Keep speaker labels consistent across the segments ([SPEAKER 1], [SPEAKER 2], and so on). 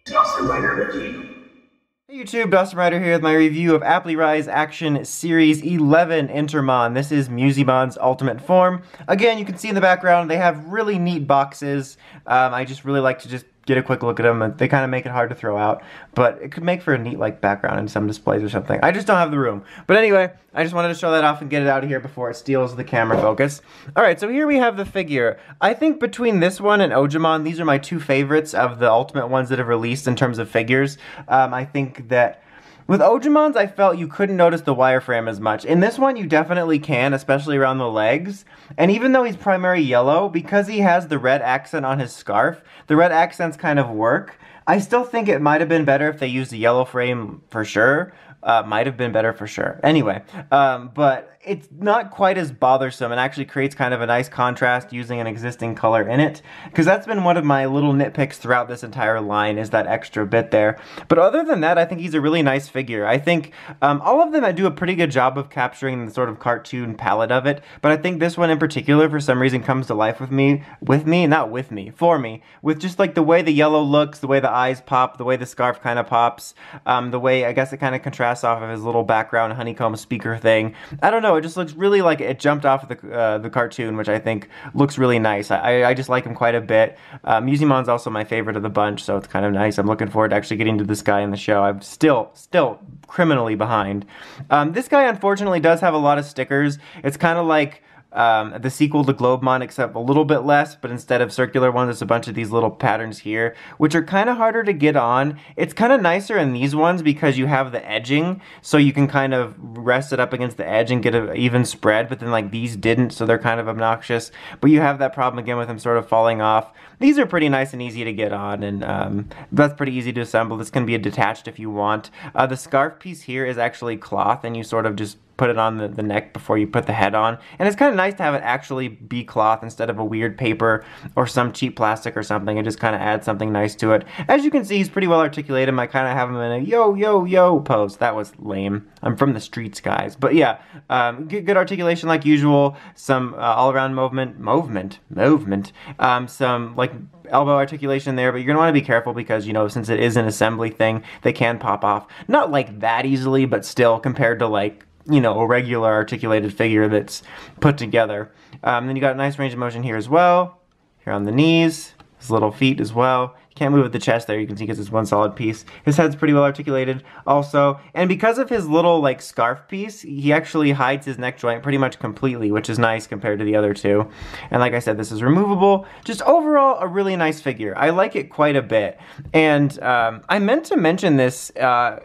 [SPEAKER 1] Dawson Rider Wiki.
[SPEAKER 2] Hey YouTube, Dawson Rider here with my review of Applirise Action Series 11 Entermon. This is Musimons' ultimate form. Again, you can see in the background they have really neat boxes. I just really like to just get a quick look at them. They kind of make it hard to throw out, but it could make for a neat like background in some displays or something. I just don't have the room. But anyway, I just wanted to show that off and get it out of here before it steals the camera focus. Alright, so here we have the figure. I think between this one and Ojimon, these are my two favorites of the ultimate ones that have released in terms of figures. I think that with Ojimons, I felt you couldn't notice the wireframe as much. In this one, you definitely can, especially around the legs. And even though he's primary yellow, because he has the red accent on his scarf, the red accents kind of work. I still think it might have been better if they used a yellow frame for sure. Might have been better for sure. Anyway, but it's not quite as bothersome and actually creates kind of a nice contrast using an existing color in it. Because that's been one of my little nitpicks throughout this entire line, is that extra bit there. But other than that, I think he's a really nice figure. I think all of them do a pretty good job of capturing the sort of cartoon palette of it. But I think this one in particular, for some reason, comes to life for me, with just like the way the yellow looks, the way the eyes pop, the way the scarf kind of pops, the way, I guess, it kind of contrasts off of his little background honeycomb speaker thing. I don't know, it just looks really like it jumped off of the cartoon, which I think looks really nice. I just like him quite a bit. Musimon's also my favorite of the bunch, so it's kind of nice. I'm looking forward to actually getting to this guy in the show. I'm still criminally behind. This guy unfortunately does have a lot of stickers. It's kind of like the sequel to Globemon, except a little bit less, but instead of circular ones, there's a bunch of these little patterns here, which are kind of harder to get on. It's kind of nicer in these ones because you have the edging, so you can kind of rest it up against the edge and get an even spread, but then like these didn't, so they're kind of obnoxious. But you have that problem again with them sort of falling off. These are pretty nice and easy to get on, and that's pretty easy to assemble. This can be detached if you want. The scarf piece here is actually cloth, and you sort of just put it on the neck before you put the head on. And it's kind of nice to have it actually be cloth instead of a weird paper or some cheap plastic or something. It just kind of adds something nice to it. As you can see, he's pretty well articulated. I kind of have him in a yo, yo, yo pose. That was lame. I'm from the streets, guys. But yeah, good articulation like usual. Some all-around movement. Some like elbow articulation there, but you're gonna want to be careful because, you know, since it is an assembly thing, they can pop off. Not like that easily, but still compared to like, you know, a regular articulated figure that's put together. Then you got a nice range of motion here as well. Here on the knees, his little feet as well. Can't move with the chest there, you can see, because it's one solid piece. His head's pretty well articulated also. And because of his little like scarf piece, he actually hides his neck joint pretty much completely, which is nice compared to the other two. And like I said, this is removable. Just overall, a really nice figure. I like it quite a bit. And I meant to mention this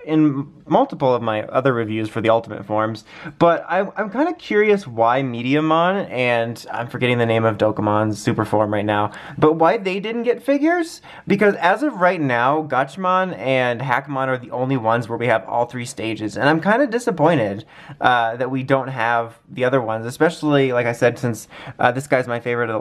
[SPEAKER 2] in multiple of my other reviews for the Ultimate forms, but I'm kind of curious why Mediamon, and I'm forgetting the name of Dokomon's super form right now, but why they didn't get figures? Because as of right now, Gachmon and Hackmon are the only ones where we have all three stages, and I'm kind of disappointed that we don't have the other ones, especially, like I said, since this guy's my favorite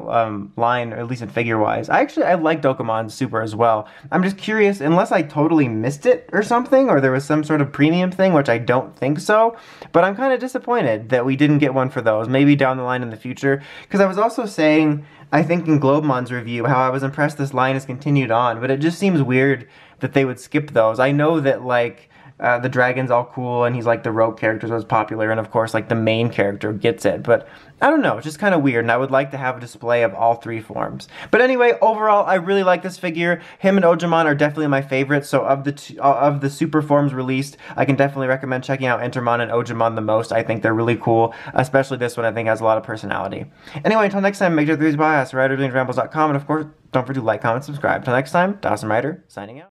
[SPEAKER 2] line, or at least in figure-wise. I like Dokomon's super as well. I'm just curious, unless I totally missed it or something, or there was some sort of premium thing, which I don't think so, but I'm kind of disappointed that we didn't get one for those. Maybe down the line in the future, because I was also saying, I think in Globemon's review, how I was impressed this line has continued on, but it just seems weird that they would skip those. I know that, like, the dragon's all cool, and he's like the rogue character was popular, and of course, like, the main character gets it, but I don't know, it's just kind of weird, and I would like to have a display of all three forms. But anyway, overall, I really like this figure. Him and Ojimon are definitely my favorites, so of the super forms released, I can definitely recommend checking out Entermon and Ojimon the most. I think they're really cool, especially this one I think has a lot of personality. Anyway, until next time, make sure to read by us, writersrambles.com, and of course, don't forget to like, comment, subscribe. Until next time, Dawson Rider, signing out.